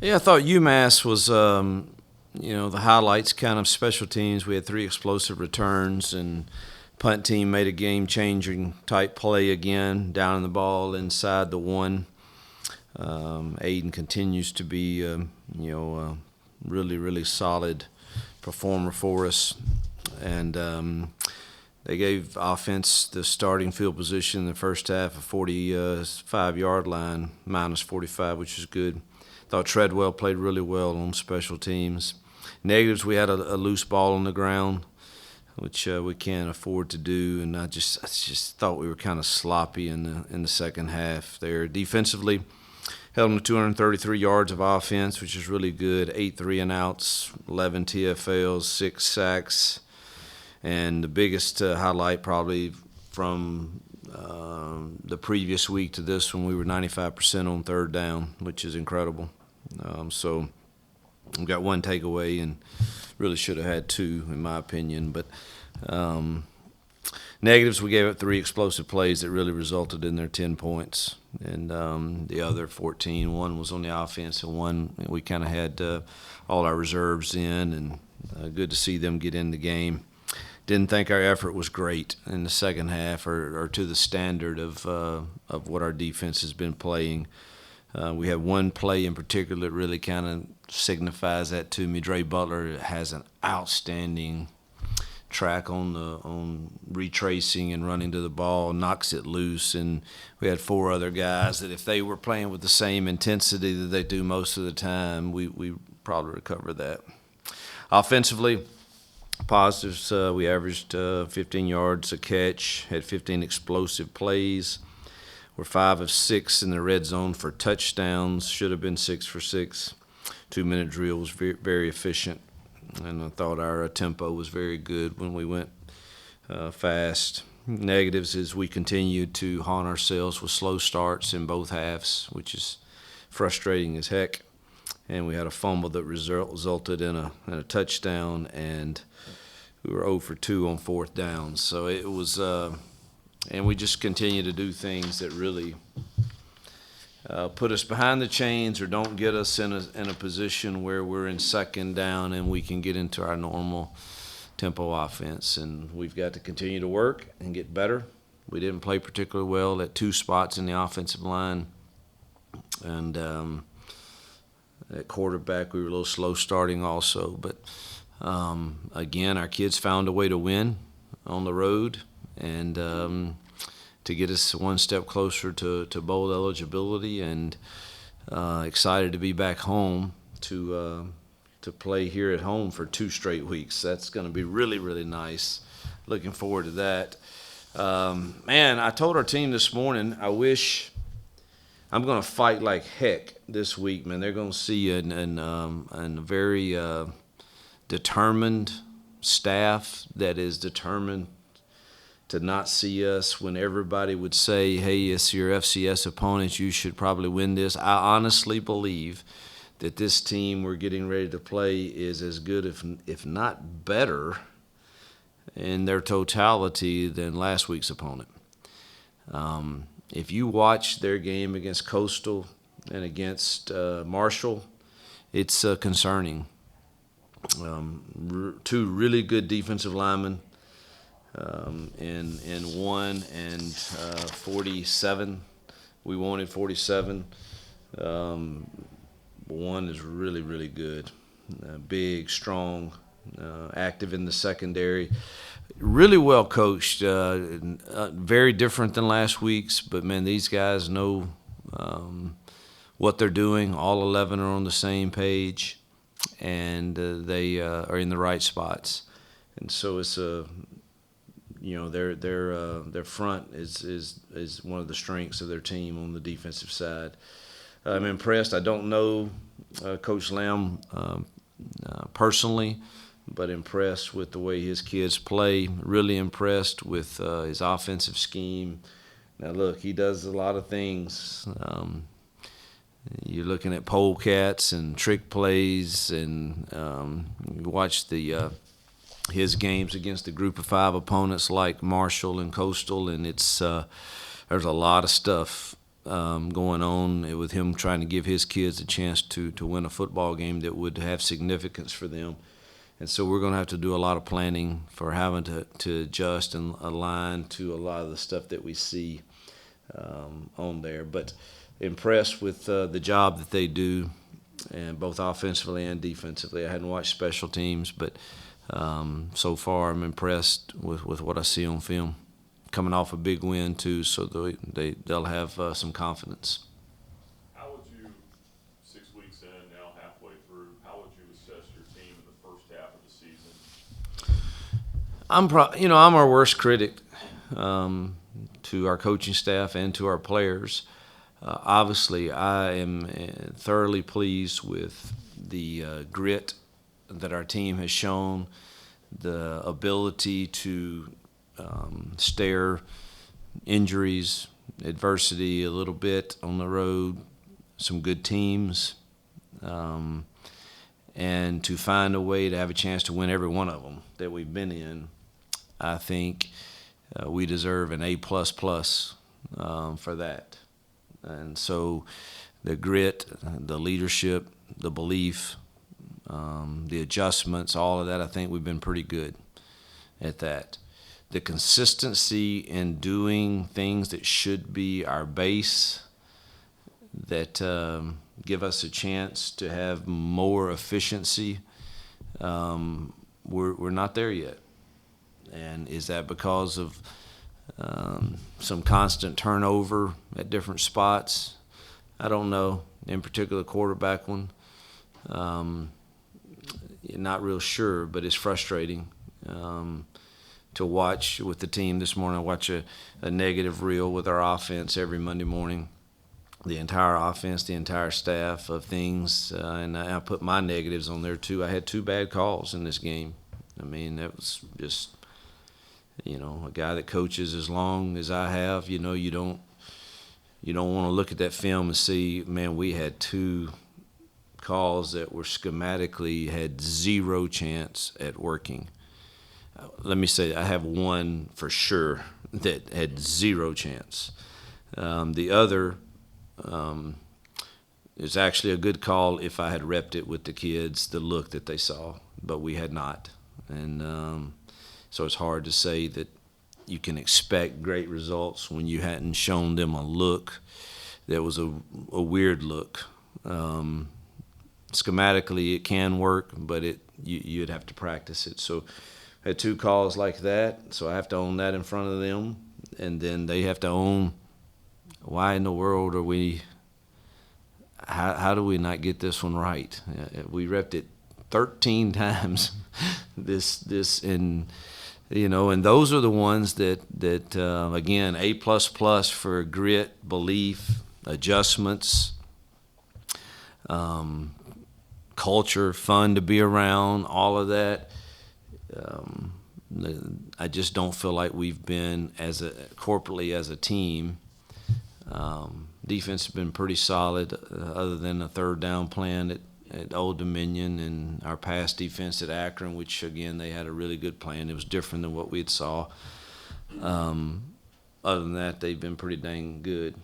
Yeah, I thought UMass was, the highlights kind of special teams. We had three explosive returns, and punt team made a game-changing type play again, down the ball inside the one. Aiden continues to be, really, really solid performer for us. And they gave offense the starting field position in the first half of 45-yard line, minus 45, which is good. Thought Treadwell played really well on special teams. Negatives, we had a loose ball on the ground, which we can't afford to do, and I just thought we were kind of sloppy in the second half there. Defensively, held them to 233 yards of offense, which is really good. 8 3-and-outs, 11 TFLs, 6 sacks, and the biggest highlight probably from the previous week to this one, we were 95% on third down, which is incredible. So we got one takeaway and really should have had two, in my opinion. But negatives, we gave up 3 explosive plays that really resulted in their 10 points. And the other 14, one was on the offense, and one we kind of had all our reserves in, and good to see them get in the game. Didn't think our effort was great in the second half or to the standard of what our defense has been playing. We have one play in particular that really kind of signifies that to me. Dre Butler has an outstanding track on retracing and running to the ball, knocks it loose, and we had 4 other guys that if they were playing with the same intensity that they do most of the time, we probably recover that. Offensively, positives, we averaged 15 yards a catch, had 15 explosive plays. We're 5 of 6 in the red zone for touchdowns. Should have been 6 for 6. 2-minute drill was very, very efficient, and I thought our tempo was very good when we went fast. Negatives is we continued to haunt ourselves with slow starts in both halves, which is frustrating as heck. And we had a fumble that resulted in a touchdown, and we were 0 for 2 on fourth down. So it was, and we just continue to do things that really put us behind the chains or don't get us in a position where we're in second down and we can get into our normal tempo offense. And we've got to continue to work and get better. We didn't play particularly well at 2 spots in the offensive line. And at quarterback, we were a little slow starting also. But, again, our kids found a way to win on the road and to get us one step closer to bowl eligibility, and excited to be back home to play here at home for 2 straight weeks. That's going to be really, really nice. Looking forward to that. Man, I told our team this morning, I wish – I'm going to fight like heck this week, man. They're going to see a very determined staff that is determined to not see us when everybody would say, hey, it's your FCS opponents, you should probably win this. I honestly believe that this team we're getting ready to play is as good, if not better, in their totality than last week's opponent. If you watch their game against Coastal and against Marshall, it's concerning. 2 really good defensive linemen, and 1 and 47. We wanted 47. 1 is really, really good. Big, strong, active in the secondary. Really well coached. Very different than last week's, but, man, these guys know what they're doing. All 11 are on the same page, and they are in the right spots. And so it's their front is one of the strengths of their team on the defensive side. I'm impressed. I don't know Coach Lamb personally, but impressed with the way his kids play. Really impressed with his offensive scheme. Now, look, he does a lot of things. You're looking at polecats and trick plays, and you watch his games against the group of 5 opponents like Marshall and Coastal, and it's there's a lot of stuff going on with him trying to give his kids a chance to win a football game that would have significance for them. And so we're going to have to do a lot of planning for having to adjust and align to a lot of the stuff that we see on there. But impressed with the job that they do, and both offensively and defensively. I hadn't watched special teams, but so far I'm impressed with what I see on film. Coming off a big win too, so they'll have some confidence. How would you, 6 weeks in, now halfway through, how would you assess your team in the first half of the season? I'm our worst critic to our coaching staff and to our players. Obviously, I am thoroughly pleased with the grit that our team has shown, the ability to stare injuries, adversity a little bit on the road, some good teams, and to find a way to have a chance to win every one of them that we've been in. I think we deserve an A++ for that. And so the grit, the leadership, the belief, the adjustments, all of that, I think we've been pretty good at that. The consistency in doing things that should be our base, that give us a chance to have more efficiency, we're not there yet. And is that because of some constant turnover at different spots? I don't know. In particular, quarterback one, not real sure, but it's frustrating to watch with the team this morning. I watch a negative reel with our offense every Monday morning, the entire offense, the entire staff of things, and I put my negatives on there too. I had 2 bad calls in this game. I mean, that was just, a guy that coaches as long as I have, you don't want to look at that film and see, man, we had 2 calls that were schematically had 0 chance at working. Let me say, I have one for sure that had 0 chance. The other is actually a good call if I had repped it with the kids, the look that they saw, but we had not. And so it's hard to say that you can expect great results when you hadn't shown them a look that was a weird look. Schematically, it can work, but you'd have to practice it. So I had 2 calls like that, so I have to own that in front of them, and then they have to own, why in the world are we – how do we not get this one right? We repped it 13 times this and those are the ones that again, A++ for grit, belief, adjustments, culture, fun to be around, all of that. I just don't feel like we've been corporately as a team. Defense has been pretty solid, other than a 3rd down plan at Old Dominion and our pass defense at Akron, which again they had a really good plan. It was different than what we had saw. Other than that, they've been pretty dang good.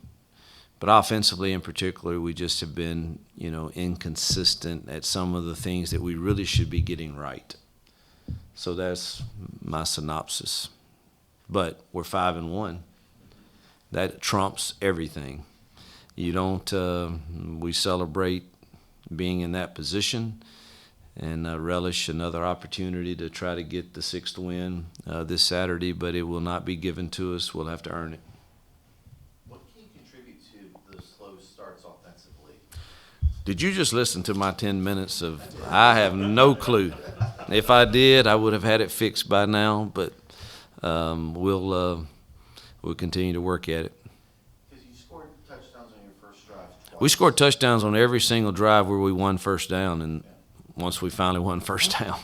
But offensively, in particular, we just have been inconsistent at some of the things that we really should be getting right. So that's my synopsis. But we're 5-1. That trumps everything. We celebrate being in that position and relish another opportunity to try to get the 6th win this Saturday, but it will not be given to us. We'll have to earn it. What can you contribute to the slow starts offensively? Did you just listen to my 10 minutes of – I have no clue. If I did, I would have had it fixed by now, but we'll continue to work at it. Because you scored touchdowns on your first drive twice. We scored touchdowns on every single drive where we won first down, and once we finally won first down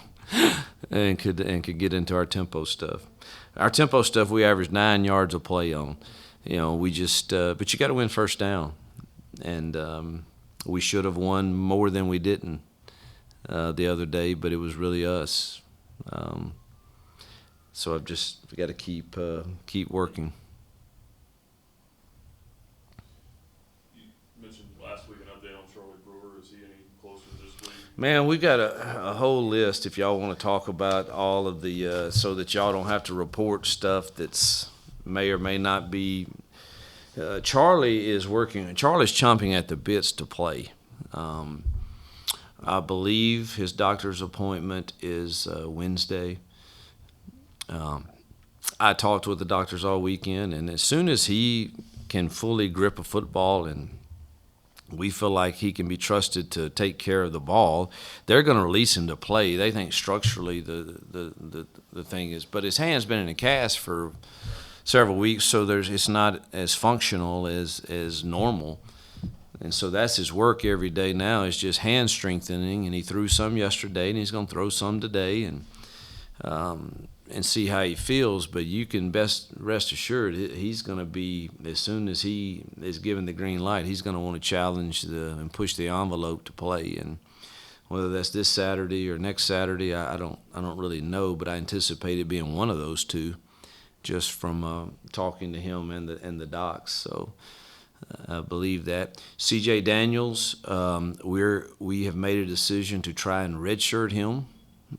and could get into our tempo stuff. Our tempo stuff, we averaged 9 yards a play on. We just but you got to win first down, and we should have won more than we didn't the other day, but it was really us. So we got to keep working. for this week? Man, we got a whole list if y'all want to talk about all of the so that y'all don't have to report stuff that's may or may not be. Charlie is working. Charlie's chomping at the bits to play. I believe his doctor's appointment is Wednesday. I talked with the doctors all weekend, and as soon as he can fully grip a football and we feel like he can be trusted to take care of the ball, they're going to release him to play. They think structurally the thing is, but his hand's been in a cast for several weeks, so it's not as functional as normal. And so that's his work every day now, is just hand strengthening, and he threw some yesterday, and he's going to throw some today, and see how he feels. But you can rest assured he's going to be, as soon as he is given the green light, he's going to want to challenge and push the envelope to play. And whether that's this Saturday or next Saturday, I don't really know, but I anticipate it being one of those two, just from talking to him and the docs. So I believe that. C.J. Daniels, we have made a decision to try and redshirt him.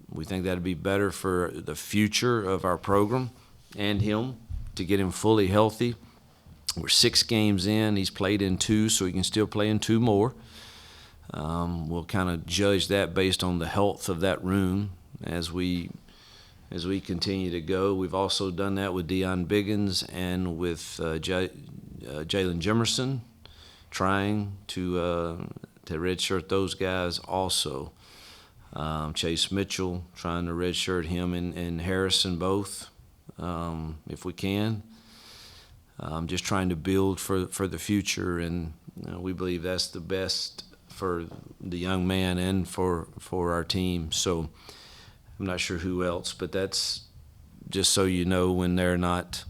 We think that would be better for the future of our program and him, to get him fully healthy. We're 6 games in. He's played in 2, so he can still play in 2 more. We'll kind of judge that based on the health of that room as we continue to go. We've also done that with Deion Biggins and with Jalen Jimerson, trying to redshirt those guys also. Chase Mitchell, trying to redshirt him and Harrison both, if we can. Just trying to build for the future, and we believe that's the best for the young man and for our team. So I'm not sure who else, but that's just so you know, when they're not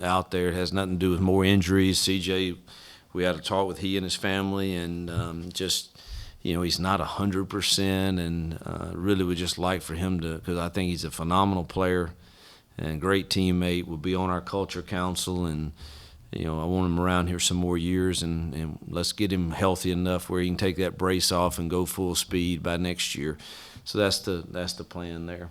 out there. It has nothing to do with more injuries. CJ, we had a talk with he and his family, and he's not 100%, and really would just like for him to, because I think he's a phenomenal player and great teammate, will be on our culture council, and I want him around here some more years, and let's get him healthy enough where he can take that brace off and go full speed by next year. So that's the plan there.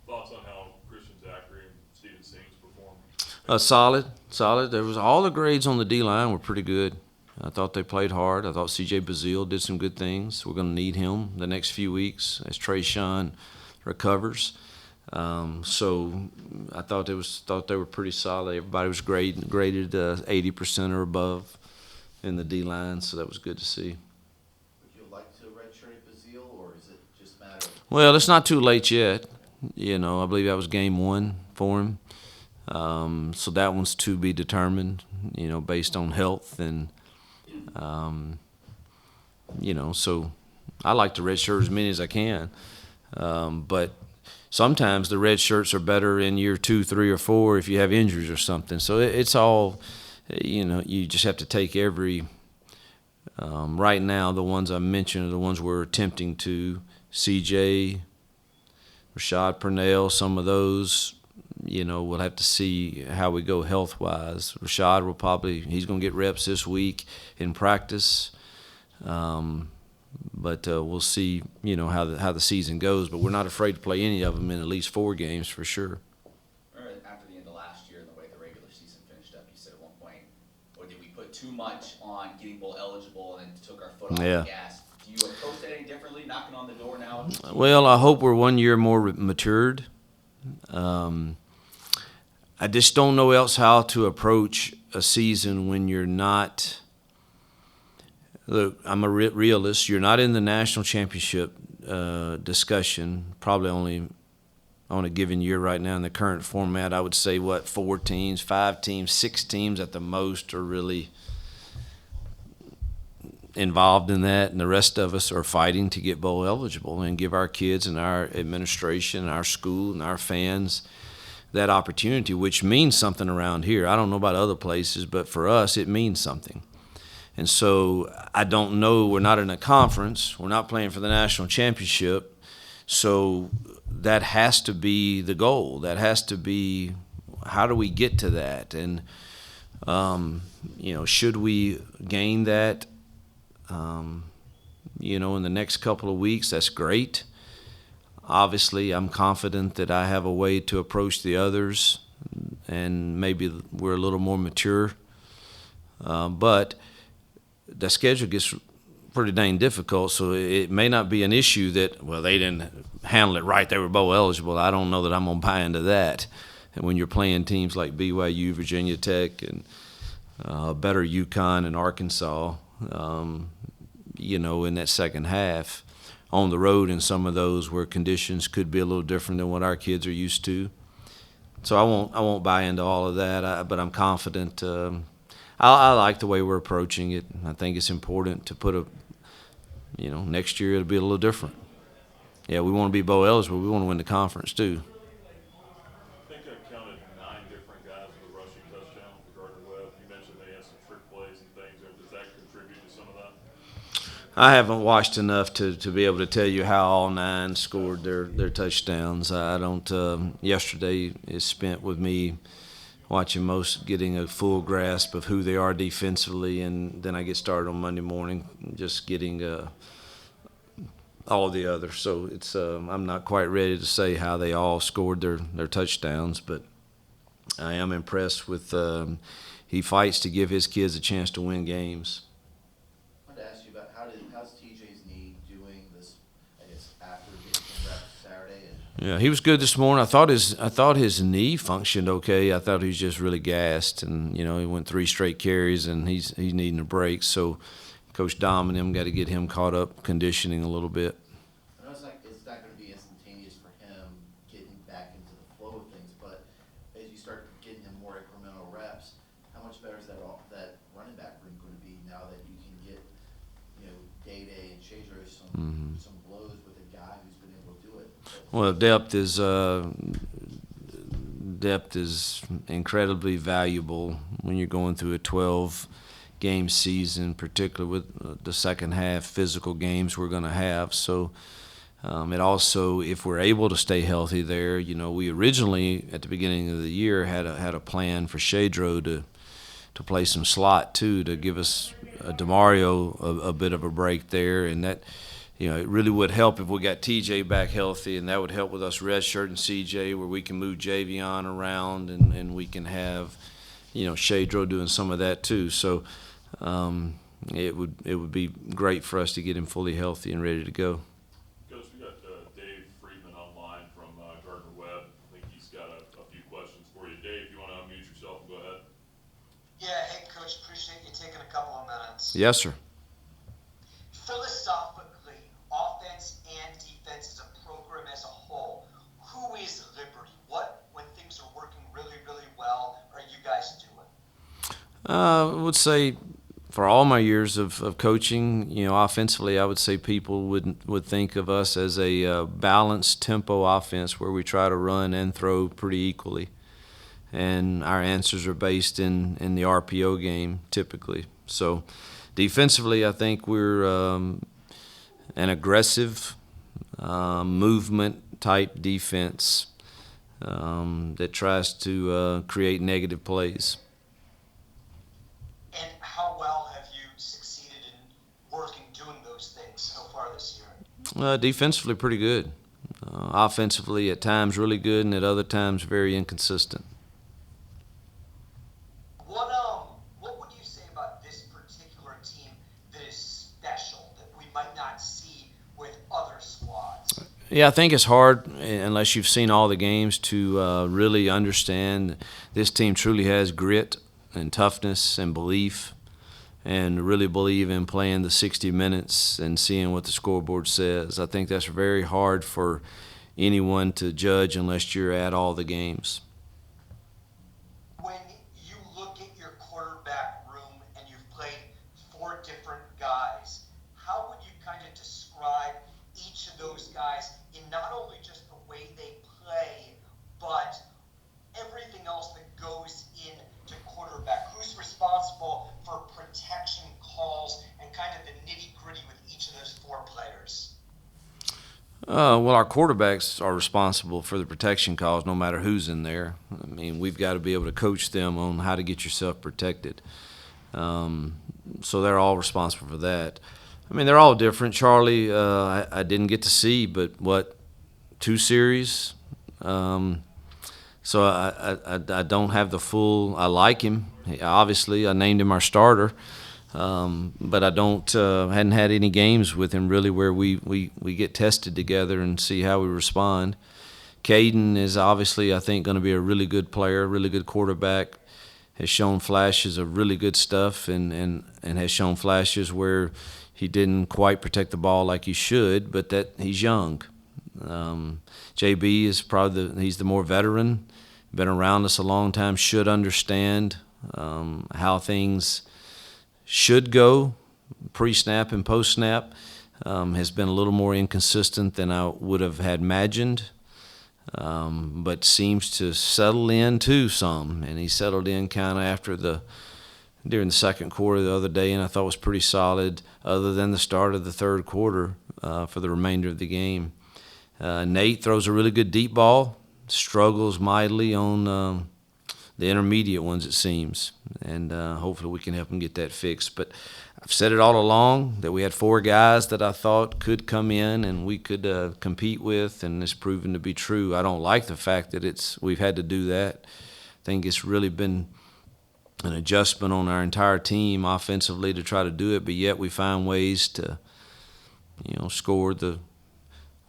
Thoughts on how Christian Zachary and Steven Sings performed? Solid. There was all the grades on the D-line were pretty good. I thought they played hard. I thought C.J. Bazile did some good things. We're going to need him the next few weeks as Trayshawn recovers. So I thought they were pretty solid. Everybody was graded 80% or above in the D-line, so that was good to see. Would you like to redshirt Bazile, or is it just a matter of? Well, it's not too late yet. I believe that was game 1 for him. So that one's to be determined, based on health and. So I like to redshirt as many as I can. But sometimes the red shirts are better in year 2, 3, or 4 if you have injuries or something. So it's all, you just have to take every, right now, the ones I mentioned are the ones we're attempting to. CJ, Rashad Purnell, some of those, we'll have to see how we go health-wise. Rashad he's going to get reps this week in practice. But we'll see, how the season goes. But we're not afraid to play any of them in at least 4 games for sure. After the end of last year and the way the regular season finished up, you said at one point, or did we put too much on getting bowl eligible and then took our foot off the gas? Do you approach that any differently, knocking on the door now? Well, I hope we're 1 year more matured. I just don't know else how to approach a season when you're not. Look, I'm a realist. You're not in the national championship discussion. Probably only on a given year right now in the current format, I would say 4 teams, 5 teams, 6 teams at the most are really involved in that, and the rest of us are fighting to get bowl eligible and give our kids and our administration, and our school, and our fans that opportunity, which means something around here. I don't know about other places, but for us, it means something. And so I don't know. We're not in a conference. We're not playing for the national championship. So that has to be the goal. That has to be, how do we get to that? And, should we gain that, in the next couple of weeks, that's great. Obviously, I'm confident that I have a way to approach the others, and maybe we're a little more mature. But the schedule gets pretty dang difficult, so it may not be an issue that, well, they didn't handle it right, they were bowl eligible. I don't know that I'm going to buy into that. And when you're playing teams like BYU, Virginia Tech, and better UConn and Arkansas, in that second half, on the road in some of those where conditions could be a little different than what our kids are used to. So I won't buy into all of that, but I'm confident. I like the way we're approaching it. I think it's important to put next year it'll be a little different. Yeah, we want to be bowl eligible. We want to win the conference too. I think I counted 9 different guys with a rushing touchdown for Gardner Webb. You mentioned they had some trick plays and things. Does that contribute to some of that? I haven't watched enough to be able to tell you how all 9 scored their touchdowns. I don't. Yesterday is spent with me watching most, getting a full grasp of who they are defensively, and then I get started on Monday morning just getting all the others. So it's I'm not quite ready to say how they all scored their touchdowns, but I am impressed with he fights to give his kids a chance to win games. I wanted to ask you about how's TJ's knee doing this, I guess, after getting some reps Saturday? Yeah, he was good this morning. I thought his knee functioned okay. I thought he was just really gassed, and he went 3 straight carries, and he's needing a break. So Coach Dom and them got to get him caught up conditioning a little bit. I know it's not going to be instantaneous for him getting back into the flow of things, but as you start getting him more incremental reps, how much better is that running back room going to be now that you can get Day and Shadro some blows with a guy who's been able to do it? Well, depth is incredibly valuable when you're going through a 12-game season, particularly with the second half physical games we're going to have. So it also, if we're able to stay healthy there, we originally at the beginning of the year had a plan for Shadro to play some slot too, to give us DeMario a bit of a break there, and that. It really would help if we got TJ back healthy, and that would help with us redshirting CJ, where we can move Javion around and we can have, Shadro doing some of that too. So it would be great for us to get him fully healthy and ready to go. Coach, we got Dave Friedman online from Gardner Webb. I think he's got a few questions for you. Dave, if you want to unmute yourself and go ahead. Yeah, hey Coach, appreciate you taking a couple of minutes. Yes, sir. Philosophically, offense and defense as a program as a whole, who is Liberty? What, when things are working really, really well, are you guys doing? I would say for all my years of coaching, offensively, I would say people would think of us as a balanced tempo offense where we try to run and throw pretty equally. And our answers are based in the RPO game typically. So defensively, I think we're an aggressive movement-type defense that tries to create negative plays. And how well have you succeeded in doing those things so far this year? Defensively, pretty good. Offensively, at times really good, and at other times very inconsistent. What would you say about this particular team that is special, that we might not see with other squads? Yeah, I think it's hard, unless you've seen all the games, to really understand this team truly has grit and toughness and belief, and really believe in playing the 60 minutes and seeing what the scoreboard says. I think that's very hard for anyone to judge unless you're at all the games. When you look at your quarterback room and you've played 4 different guys, how would you kind of describe each of those guys in not only just the way they play, but everything else that goes into quarterback? Who's responsible for protection calls and kind of the nitty-gritty with each of those 4 players? Well, our quarterbacks are responsible for the protection calls no matter who's in there. I mean, we've got to be able to coach them on how to get yourself protected. So they're all responsible for that. I mean, they're all different. Charlie, I didn't get to see, but what, 2 series? So I don't have the full. I like him. Obviously, I named him our starter, but I don't hadn't had any games with him really where we get tested together and see how we respond. Caden is obviously, I think, going to be a really good player, really good quarterback. Has shown flashes of really good stuff, and has shown flashes where he didn't quite protect the ball like he should, but that he's young. JB is probably he's the more veteran, been around us a long time, should understand how things should go pre-snap and post-snap. Has been a little more inconsistent than I would have had imagined, but seems to settle in too some, and he settled in kind of during the second quarter the other day, and I thought was pretty solid other than the start of the third quarter for the remainder of the game. Nate throws a really good deep ball, struggles mightily on the intermediate ones, it seems, and hopefully we can help him get that fixed. But I've said it all along that we had 4 guys that I thought could come in and we could compete with, and it's proven to be true. I don't like the fact that we've had to do that. I think it's really been an adjustment on our entire team offensively to try to do it, but yet we find ways to, score the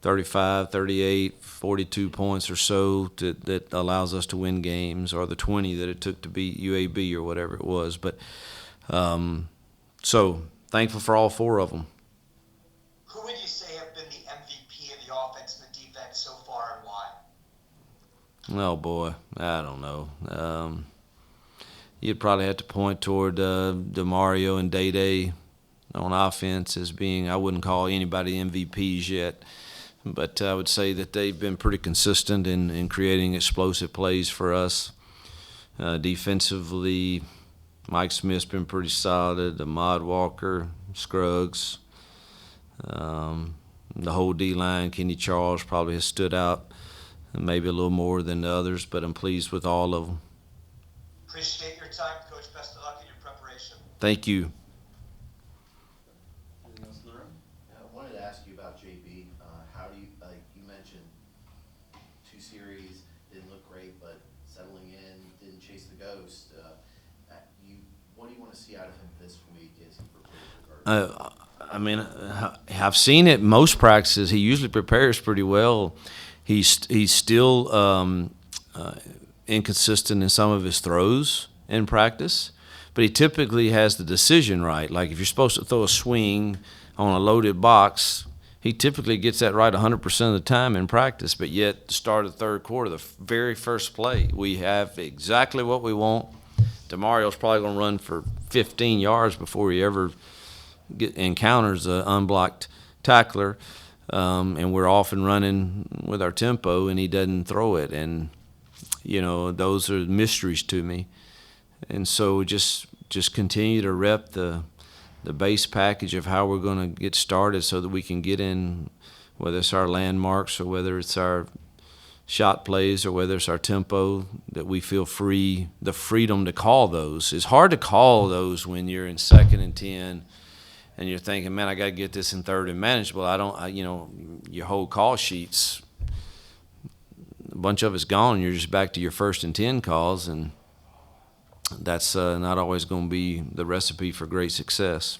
35, 38, 42 points or so that allows us to win games, or the 20 that it took to beat UAB or whatever it was. But so thankful for all 4 of them. Who would you say have been the MVP of the offense and the defense so far, and why? Oh, boy, I don't know. You'd probably have to point toward DeMario and Day on offense as being, I wouldn't call anybody MVPs yet, but I would say that they've been pretty consistent in creating explosive plays for us. Defensively, Mike Smith's been pretty solid, Ahmad Walker, Scruggs, the whole D-line. Kenny Charles probably has stood out maybe a little more than the others, but I'm pleased with all of them. Appreciate your time, Coach. Best of luck in your preparation. Thank you. Anything else in the room? I wanted to ask you about JB. How do you, you mentioned 2 series, didn't look great, but settling in, didn't chase the ghost. What do you want to see out of him this week as he prepares for Gardner? I mean, I've seen it most practices. He usually prepares pretty well. He's still inconsistent in some of his throws in practice, but he typically has the decision right. Like if you're supposed to throw a swing on a loaded box, he typically gets that right 100% of the time in practice, but yet the start of the third quarter, the very first play, we have exactly what we want. DeMario's probably going to run for 15 yards before he ever encounters an unblocked tackler, and we're off and running with our tempo, and he doesn't throw it. And those are mysteries to me. And so just continue to rep the base package of how we're going to get started so that we can get in, whether it's our landmarks or whether it's our shot plays or whether it's our tempo, that we feel the freedom to call those. It's hard to call those when you're in 2nd and 10 and you're thinking, man, I got to get this in 3rd and manageable. Your whole call sheets, a bunch of it's gone, and you're just back to your 1st and 10 calls, and that's not always going to be the recipe for great success.